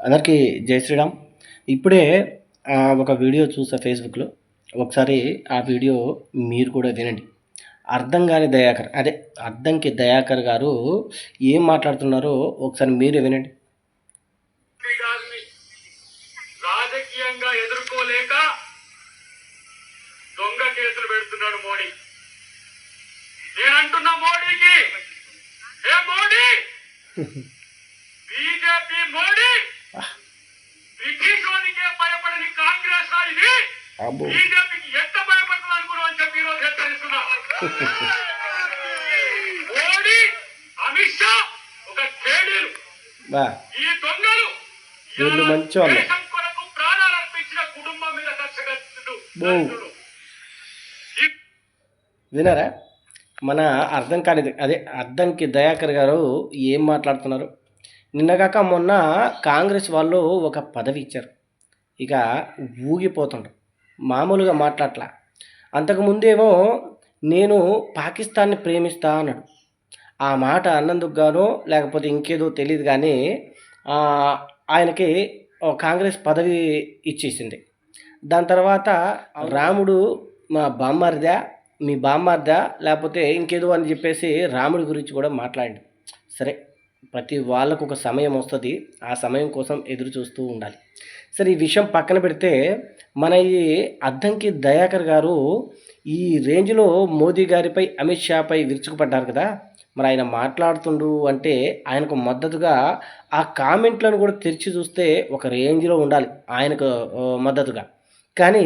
అందరికీ జై శ్రీరామ్. ఇప్పుడే ఒక వీడియో చూసా ఫేస్‌బుక్‌లో. ఒకసారి ఆ వీడియో మీరు కూడా వినండి. అద్దంకి దయాకర్ గారు ఏం మాట్లాడుతున్నారో ఒకసారి మీరే వినండి. రాజకీయంగా ఎదుర్కోలేక దొంగ కేసులు పెడుతున్నాడు మోడీ. నేనంటున్నా మోడీకి, ఏ మోడీ, బీజేపీ మోడీ, బ్రిటిషోనికే భయపడని కాంగ్రెస్ ఇది బీజేపీకి ఎంత భయపడుతుంది అనుకున్నావు అని చెప్పి ఈరోజు హెచ్చరిస్తున్నా. మోడీ, అమిత్ షా ఒక కేడీలు, ఈ దొంగలు దేశం కొరకు ప్రాణాలు అర్పించిన కుటుంబం మీద కక్షగట్టుడు. వినారా? మన అద్దంకి దయాకర్ గారు ఏం మాట్లాడుతున్నారు? నిన్నగాక మొన్న కాంగ్రెస్ వాళ్ళు ఒక పదవి ఇచ్చారు, ఇక ఊగిపోతుండ్రు, మామూలుగా మాట్లాడట్లా. అంతకుముందేమో నేను పాకిస్తాన్ని ప్రేమిస్తా అన్నాడు. ఆ మాట అన్నందుకు గానో లేకపోతే ఇంకేదో తెలియదు కానీ ఆయనకి కాంగ్రెస్ పదవి ఇచ్చేసింది. దాని తర్వాత రాముడు మా బామ్మారిదా, మీ బామ్మారిదా లేకపోతే ఇంకేదో అని చెప్పేసి రాముడి గురించి కూడా మాట్లాడండి. సరే, ప్రతి వాళ్ళకు ఒక సమయం వస్తుంది, ఆ సమయం కోసం ఎదురు చూస్తూ ఉండాలి. సరే, ఈ విషయం పక్కన పెడితే మన ఈ అద్దంకి దయాకర్ గారు ఈ రేంజ్లో మోదీ గారిపై, అమిత్ షాపై విరుచుకుపడ్డారు కదా. మరి ఆయన మాట్లాడుతుండు అంటే ఆయనకు మద్దతుగా ఆ కామెంట్లను కూడా తెరిచి చూస్తే ఒక రేంజ్లో ఉండాలి ఆయనకు మద్దతుగా. కానీ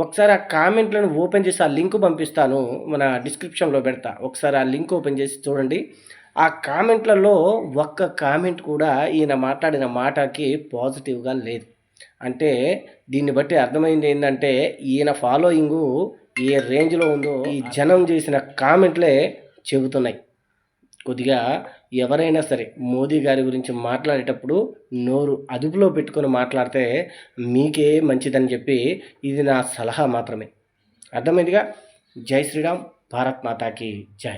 ఒకసారి ఆ కామెంట్లను ఓపెన్ చేసి ఆ లింక్ పంపిస్తాను, మన డిస్క్రిప్షన్లో పెడతా. ఒకసారి ఆ లింక్ ఓపెన్ చేసి చూడండి. ఆ కామెంట్లలో ఒక్క కామెంట్ కూడా ఈయన మాట్లాడిన మాటకి పాజిటివ్గా లేదు. అంటే దీన్ని బట్టి అర్థమైంది ఏంటంటే ఈయన ఫాలోయింగు ఏ రేంజ్లో ఉందో ఈ జనం చేసిన కామెంట్లే చెబుతున్నాయి. కొద్దిగా ఎవరైనా సరే మోదీ గారి గురించి మాట్లాడేటప్పుడు నోరు అదుపులో పెట్టుకొని మాట్లాడితే మీకే మంచిదని చెప్పి ఇది నా సలహా మాత్రమే. అర్థమైందిగా? జై శ్రీరామ్, భారత్ మాతాకి జై.